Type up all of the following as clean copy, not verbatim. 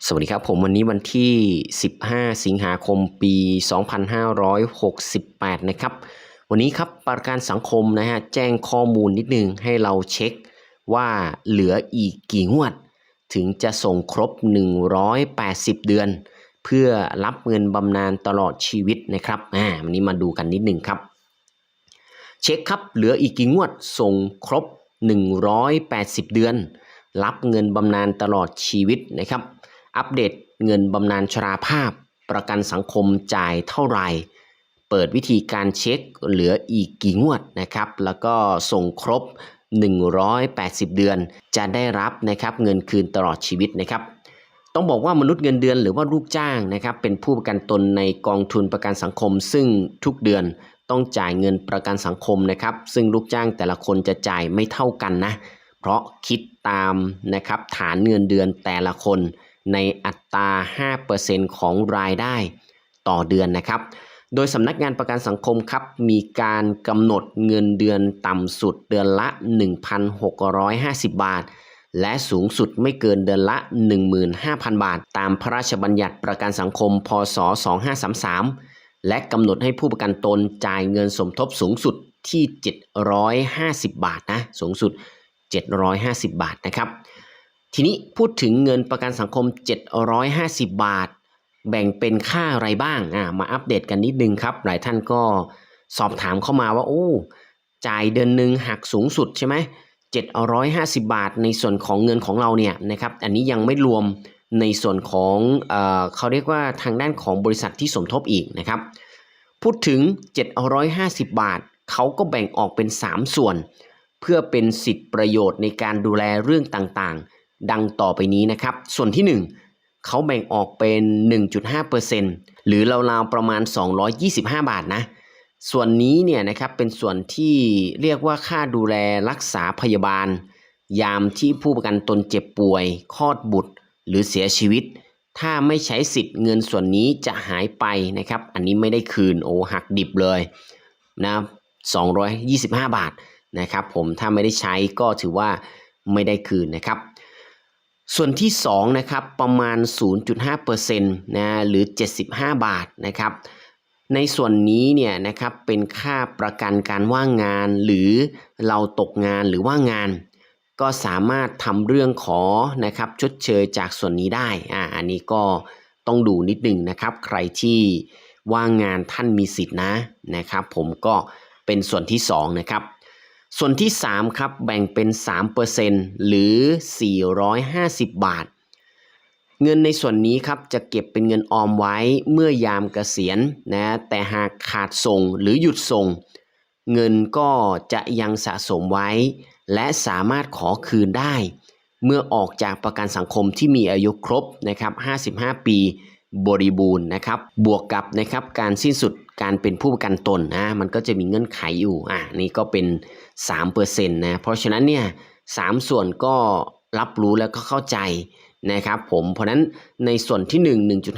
สวัสดีครับผมวันนี้วันที่15สิงหาคมปี2568นะครับวันนี้ครับประกันสังคมนะฮะแจ้งข้อมูลนิดนึงให้เราเช็คว่าเหลืออีกกี่งวดถึงจะส่งครบ180เดือนเพื่อรับเงินบำนาญตลอดชีวิตนะครับวันนี้มาดูกันนิดนึงครับเช็คครับเหลืออีกกี่งวดส่งครบ180เดือนรับเงินบำนาญตลอดชีวิตนะครับอัปเดตเงินบำนาญชราภาพประกันสังคมจ่ายเท่าไหร่เปิดวิธีการเช็คเหลืออีกกี่งวดนะครับแล้วก็ส่งครบ180เดือนจะได้รับนะครับเงินคืนตลอดชีวิตนะครับต้องบอกว่ามนุษย์เงินเดือนหรือว่าลูกจ้างนะครับเป็นผู้ประกันตนในกองทุนประกันสังคมซึ่งทุกเดือนต้องจ่ายเงินประกันสังคมนะครับซึ่งลูกจ้างแต่ละคนจะจ่ายไม่เท่ากันนะเพราะคิดตามนะครับฐานเงินเดือนแต่ละคนในอัตรา 5% ของรายได้ต่อเดือนนะครับโดยสำนักงานประกันสังคมครับมีการกำหนดเงินเดือนต่ำสุดเดือนละ 1,650 บาทและสูงสุดไม่เกินเดือนละ 15,000 บาทตามพระราชบัญญัติประกันสังคมพ.ศ. 2533และกำหนดให้ผู้ประกันตนจ่ายเงินสมทบสูงสุดที่750บาทนะสูงสุด750บาทนะครับทีนี้พูดถึงเงินประกันสังคม750บาทแบ่งเป็นค่าอะไรบ้างมาอัปเดตกันนิดนึงครับหลายท่านก็สอบถามเข้ามาว่าจ่ายเดือนหนึ่งหักสูงสุดใช่ไหม750บาทในส่วนของเงินของเราเนี่ยนะครับอันนี้ยังไม่รวมในส่วนของเขาเรียกว่าทางด้านของบริษัทที่สมทบอีกนะครับพูดถึง750บาทเขาก็แบ่งออกเป็น3ส่วนเพื่อเป็นสิทธิประโยชน์ในการดูแลเรื่องต่างๆดังต่อไปนี้นะครับส่วนที่1เขาแบ่งออกเป็น 1.5% หรือราวๆประมาณ225บาทนะส่วนนี้เนี่ยนะครับเป็นส่วนที่เรียกว่าค่าดูแลรักษาพยาบาลยามที่ผู้ประกันตนเจ็บป่วยคลอดบุตรหรือเสียชีวิตถ้าไม่ใช้สิทธิ์เงินส่วนนี้จะหายไปนะครับอันนี้ไม่ได้คืนหักดิบเลยนะ225บาทนะครับผมถ้าไม่ได้ใช้ก็ถือว่าไม่ได้คืนนะครับส่วนที่2นะครับประมาณ 0.5% นะหรือ75บาทนะครับในส่วนนี้เนี่ยนะครับเป็นค่าประกันการว่างงานหรือเราตกงานหรือว่างงานก็สามารถทำเรื่องขอนะครับชดเชยจากส่วนนี้ได้อันนี้ก็ต้องดูนิดหนึ่งนะครับใครที่ว่างงานท่านมีสิทธินะครับผมก็เป็นส่วนที่2นะครับส่วนที่3ครับแบ่งเป็น 3% หรือ450บาทเงินในส่วนนี้ครับจะเก็บเป็นเงินออมไว้เมื่อยามเกษียณนะแต่หากขาดส่งหรือหยุดส่งเงินก็จะยังสะสมไว้และสามารถขอคืนได้เมื่อออกจากประกันสังคมที่มีอายุครบนะครับ55ปีบริบูรณ์นะครับบวกกับนะครับการสิ้นสุดการเป็นผู้ประกันตนมันก็จะมีเงื่อนไขอยู่นี่ก็เป็น 3% นะเพราะฉะนั้นเนี่ย3ส่วนก็รับรู้แล้วก็เข้าใจนะครับผมเพราะนั้นในส่วนที่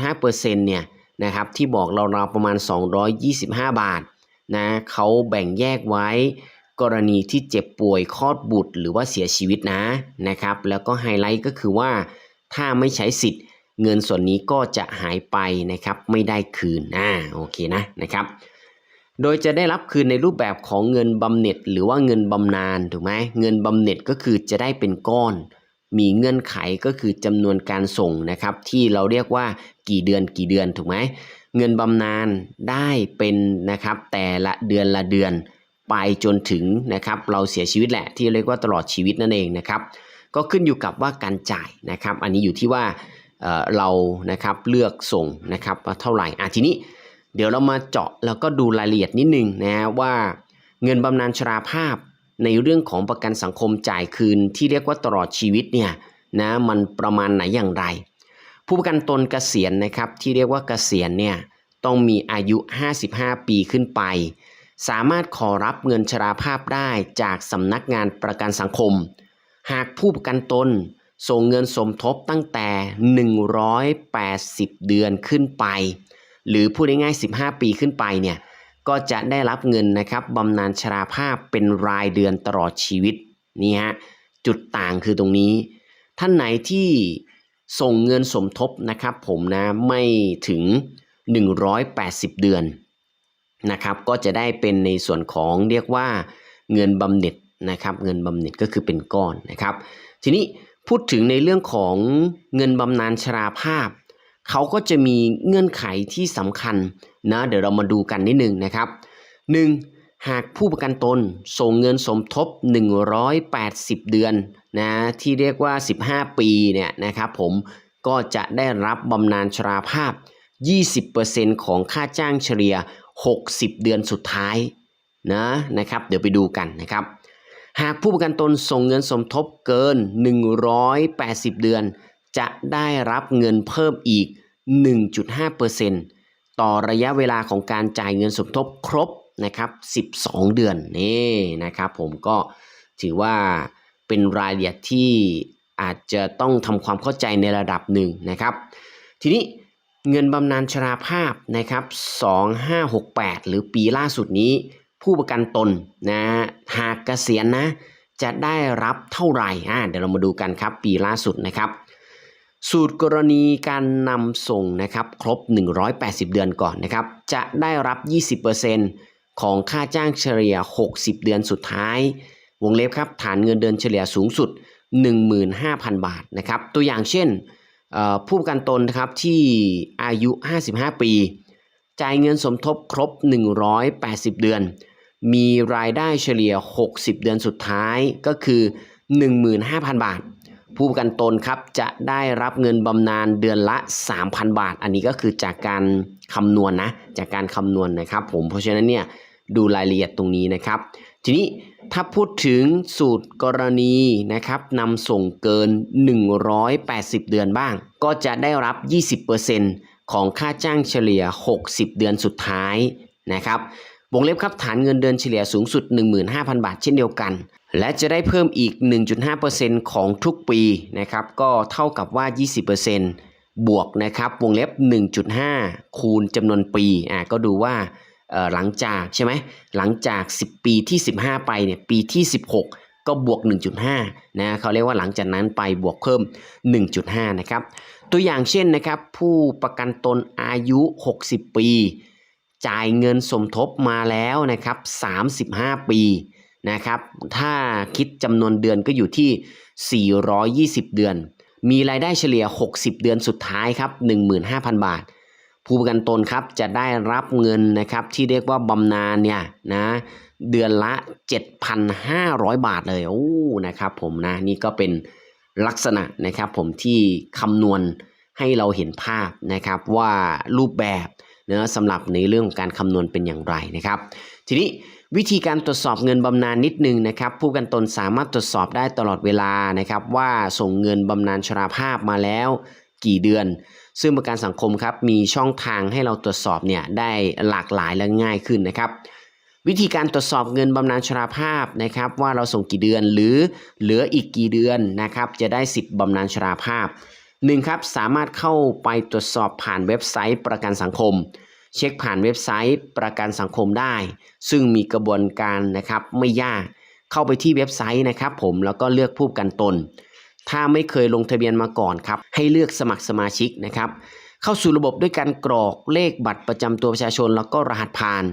1.5% เนี่ยนะครับที่บอกเราประมาณ225บาทนะเขาแบ่งแยกไว้กรณีที่เจ็บป่วยคลอดบุตรหรือว่าเสียชีวิตนะครับแล้วก็ไฮไลท์ก็คือว่าถ้าไม่ใช้สิทธิ์เงินส่วนนี้ก็จะหายไปนะครับไม่ได้คืนโอเคนะครับโดยจะได้รับคืนในรูปแบบของเงินบำเหน็จหรือว่าเงินบำนาญถูกไหมเงินบำเหน็จก็คือจะได้เป็นก้อนมีเงื่อนไขก็คือจำนวนการส่งนะครับที่เราเรียกว่ากี่เดือนถูกไหมเงินบำนาญได้เป็นนะครับแต่ละเดือนไปจนถึงนะครับเราเสียชีวิตแหละที่เรียกว่าตลอดชีวิตนั่นเองนะครับก็ขึ้นอยู่กับว่าการจ่ายนะครับอันนี้อยู่ที่ว่าเรานะครับเลือกส่งนะครับว่าเท่าไหร่ทีนี้เดี๋ยวเรามาเจาะแล้วก็ดูรายละเอียดนิดนึงนะว่าเงินบำนาญชราภาพในเรื่องของประกันสังคมจ่ายคืนที่เรียกว่าตลอดชีวิตเนี่ยนะมันประมาณไหนอย่างไรผู้ประกันตนเกษียณนะครับที่เรียกว่าเกษียณเนี่ยต้องมีอายุ55ปีขึ้นไปสามารถขอรับเงินชราภาพได้จากสำนักงานประกันสังคมหากผู้ประกันตนส่งเงินสมทบตั้งแต่180เดือนขึ้นไปหรือพูดง่ายๆ15ปีขึ้นไปเนี่ยก็จะได้รับเงินนะครับบำนาญชราภาพเป็นรายเดือนตลอดชีวิตนี่ฮะจุดต่างคือตรงนี้ท่านไหนที่ ส่งเงินสมทบนะครับผมนะไม่ถึง180เดือนนะครับก็จะได้เป็นในส่วนของเรียกว่าเงินบำเหน็จนะครับเงินบำเหน็จก็คือเป็นก้อนนะครับทีนี้พูดถึงในเรื่องของเงินบำนาญชราภาพเขาก็จะมีเงื่อนไขที่สำคัญนะเดี๋ยวเรามาดูกันนิดนึงนะครับ 1. หากผู้ประกันตนส่งเงินสมทบ180เดือนนะที่เรียกว่า15ปีเนี่ยนะครับผมก็จะได้รับบำนาญชราภาพ 20% ของค่าจ้างเฉลี่ย60เดือนสุดท้ายนะครับเดี๋ยวไปดูกันนะครับหากผู้ประกันตนส่งเงินสมทบเกิน180เดือนจะได้รับเงินเพิ่มอีก 1.5% ต่อระยะเวลาของการจ่ายเงินสมทบครบนะครับ12เดือนนี่นะครับผมก็ถือว่าเป็นรายละเอียดที่อาจจะต้องทำความเข้าใจในระดับหนึ่งนะครับทีนี้เงินบำนาญชราภาพนะครับ2568หรือปีล่าสุดนี้ผู้ประกันตนนะหากเกษียณนะจะได้รับเท่าไหร่เดี๋ยวเรามาดูกันครับปีล่าสุดนะครับสูตรกรณีการนำส่งนะครับครบ180เดือนก่อนนะครับจะได้รับ 20% ของค่าจ้างเฉลี่ย60เดือนสุดท้ายวงเล็บครับฐานเงินเดือนเฉลี่ยสูงสุด 15,000 บาทนะครับตัวอย่างเช่นผู้ประกันตนนะครับที่อายุ55ปีจ่ายเงินสมทบครบ180เดือนมีรายได้เฉลี่ย60เดือนสุดท้ายก็คือ 15,000 บาทผู้ประกันตนครับจะได้รับเงินบำนาญเดือนละ 3,000 บาทอันนี้ก็คือจากการคำนวณจากการคำนวณนะครับผมเพราะฉะนั้นเนี่ยดูรายละเอียดตรงนี้นะครับทีนี้ถ้าพูดถึงสูตรกรณีนะครับนำส่งเกิน180เดือนบ้างก็จะได้รับ 20% ของค่าจ้างเฉลี่ย60เดือนสุดท้ายนะครับวงเล็บครับฐานเงินเดือนเฉลี่ยสูงสุด 15,000 บาทเช่นเดียวกันและจะได้เพิ่มอีก 1.5% ของทุกปีนะครับก็เท่ากับว่า 20% บวกนะครับวงเล็บ 1.5 คูณจำนวนปีก็ดูว่าหลังจากใช่ไหมหลังจาก10ปีที่15ไปเนี่ยปีที่16ก็บวก 1.5 นะเขาเรียกว่าหลังจากนั้นไปบวกเพิ่ม 1.5 นะครับตัวอย่างเช่นนะครับผู้ประกันตนอายุ60ปีจ่ายเงินสมทบมาแล้วนะครับ35ปีนะครับถ้าคิดจำนวนเดือนก็อยู่ที่420เดือนมีรายได้เฉลี่ย60เดือนสุดท้ายครับ 15,000 บาทผู้ประกันตนครับจะได้รับเงินนะครับที่เรียกว่าบำนาญเนี่ยนะเดือนละ 7,500 บาทเลยนะครับผมนะนี่ก็เป็นลักษณะนะครับผมที่คำนวณให้เราเห็นภาพนะครับว่ารูปแบบสำหรับในเรื่องของการคำนวณเป็นอย่างไรนะครับทีนี้วิธีการตรวจสอบเงินบำนาญนิดนึงนะครับผู้ประกันตนสามารถตรวจสอบได้ตลอดเวลานะครับว่าส่งเงินบำนาญชราภาพมาแล้วกี่เดือนซึ่งประกันสังคมครับมีช่องทางให้เราตรวจสอบเนี่ยได้หลากหลายและง่ายขึ้นนะครับวิธีการตรวจสอบเงินบำนาญชราภาพนะครับว่าเราส่งกี่เดือนหรือเหลืออีกกี่เดือนนะครับจะได้สิทธิ์บำนาญชราภาพ1ครับสามารถเข้าไปตรวจสอบผ่านเว็บไซต์ประกันสังคมเช็คผ่านเว็บไซต์ประกันสังคมได้ซึ่งมีกระบวนการนะครับไม่ยากเข้าไปที่เว็บไซต์นะครับผมแล้วก็เลือกผู้ประกันตนถ้าไม่เคยลงทะเบียนมาก่อนครับให้เลือกสมัครสมาชิกนะครับเข้าสู่ระบบด้วยการกรอกเลขบัตรประจำตัวประชาชนแล้วก็รหัสผ่าน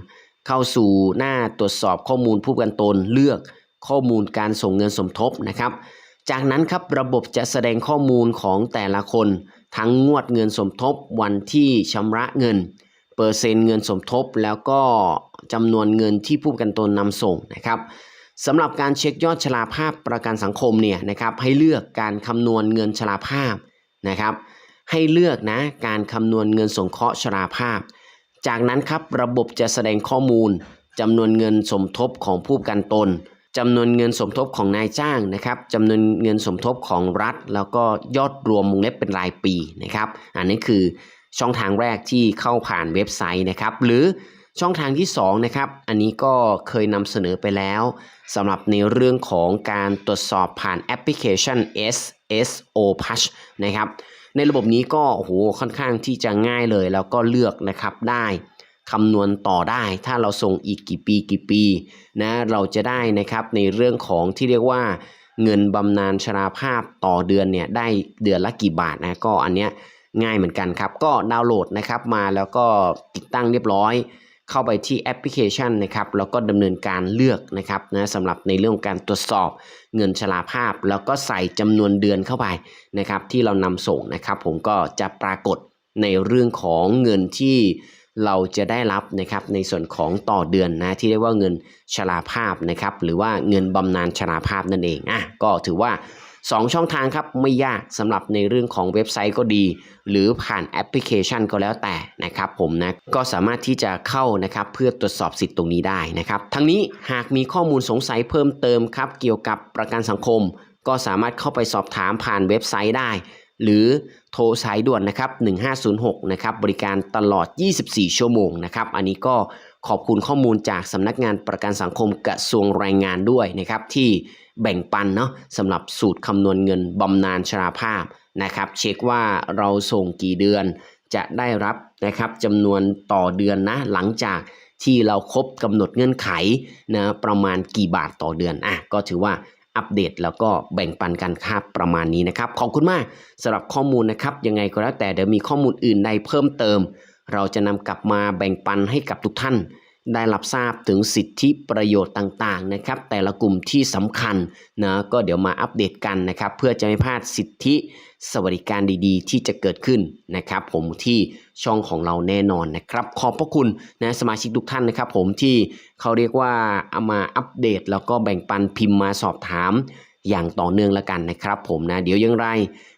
เข้าสู่หน้าตรวจสอบข้อมูลผู้ประกันตนเลือกข้อมูลการส่งเงินสมทบนะครับจากนั้นครับระบบจะแสดงข้อมูลของแต่ละคนทั้งงวดเงินสมทบวันที่ชำระเงินเปอร์เซ็นต์เงินสมทบแล้วก็จำนวนเงินที่ผู้ประกันตนนำส่งนะครับสำหรับการเช็คยอดชราภาพประกันสังคมเนี่ยนะครับให้เลือกการคำนวณเงินชราภาพนะครับให้เลือกการคำนวณเงินสงเคราะห์ชราภาพจากนั้นครับระบบจะแสดงข้อมูลจำนวนเงินสมทบของผู้ประกันตนจำนวนเงินสมทบของนายจ้างนะครับจำนวนเงินสมทบของรัฐแล้วก็ยอดรวมวงเล็บเป็นรายปีนะครับอันนี้คือช่องทางแรกที่เข้าผ่านเว็บไซต์นะครับหรือช่องทางที่2นะครับอันนี้ก็เคยนำเสนอไปแล้วสำหรับในเรื่องของการตรวจสอบผ่านแอปพลิเคชัน SSO Push นะครับในระบบนี้ก็ค่อนข้างที่จะง่ายเลยแล้วก็เลือกนะครับได้คำนวณต่อได้ถ้าเราส่งอีกกี่ปีเราจะได้นะครับในเรื่องของที่เรียกว่า เงินบำนาญชราภาพต่อเดือนเนี่ยได้เดือนละกี่บาทนะก็อันเนี้ยง่ายเหมือนกันครับก็ดาวน์โหลดนะครับมาแล้วก็ติดตั้งเรียบร้อยเข้าไปที่แอปพลิเคชันนะครับแล้วก็ดำเนินการเลือกนะครับนะสำหรับในเรื่องการตรวจสอบเงินชราภาพแล้วก็ใส่จำนวนเดือนเข้าไปนะครับที่เรานำส่งนะครับผมก็จะปรากฏในเรื่องของเงินที่เราจะได้รับนะครับในส่วนของต่อเดือนนะที่เรียกว่าเงินชราภาพนะครับหรือว่าเงินบำนาญชราภาพนั่นเองก็ถือว่า2ช่องทางครับไม่ยากสำหรับในเรื่องของเว็บไซต์ก็ดีหรือผ่านแอปพลิเคชันก็แล้วแต่นะครับผมนะก็สามารถที่จะเข้านะครับเพื่อตรวจสอบสิทธิ์ตรงนี้ได้นะครับทั้งนี้หากมีข้อมูลสงสัยเพิ่มเติมครับเกี่ยวกับประกันสังคมก็สามารถเข้าไปสอบถามผ่านเว็บไซต์ได้หรือโทรสายด่วนนะครับ1506นะครับบริการตลอด24ชั่วโมงนะครับอันนี้ก็ขอบคุณข้อมูลจากสำนักงานประกันสังคมกระทรวงแรงงานด้วยนะครับที่แบ่งปันเนาะสำหรับสูตรคำนวณเงินบำนาญชราภาพนะครับเช็คว่าเราส่งกี่เดือนจะได้รับนะครับจำนวนต่อเดือนนะหลังจากที่เราครบกำหนดเงื่อนไขนะประมาณกี่บาทต่อเดือนก็ถือว่าอัปเดตแล้วก็แบ่งปันกันครับประมาณนี้นะครับขอบคุณมากสำหรับข้อมูลนะครับยังไงก็แล้วแต่เดี๋ยวมีข้อมูลอื่นใดเพิ่มเติมเราจะนำกลับมาแบ่งปันให้กับทุกท่านได้รับทราบถึงสิทธิประโยชน์ต่างๆนะครับแต่ละกลุ่มที่สำคัญนะก็เดี๋ยวมาอัปเดตกันนะครับเพื่อจะไม่พลาดสิทธิสวัสดิการดีๆที่จะเกิดขึ้นนะครับผมที่ช่องของเราแน่นอนนะครับขอบพระคุณนะสมาชิกทุกท่านนะครับผมที่เขาเรียกว่าเอามาอัปเดตแล้วก็แบ่งปันพิมพ์มาสอบถามอย่างต่อเนื่องละกันนะครับผมนะเดี๋ยวยังไร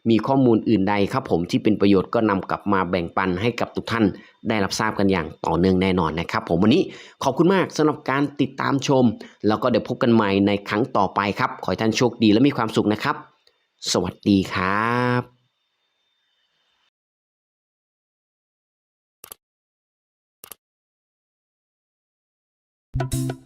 มีข้อมูลอื่นใดครับผมที่เป็นประโยชน์ก็นำกลับมาแบ่งปันให้กับทุกท่านได้รับทราบกันอย่างต่อเนื่องแน่นอนนะครับผมวันนี้ขอบคุณมากสำหรับการติดตามชมแล้วก็เดี๋ยวพบกันใหม่ในครั้งต่อไปครับขอให้ท่านโชคดีและมีความสุขนะครับสวัสดีครับ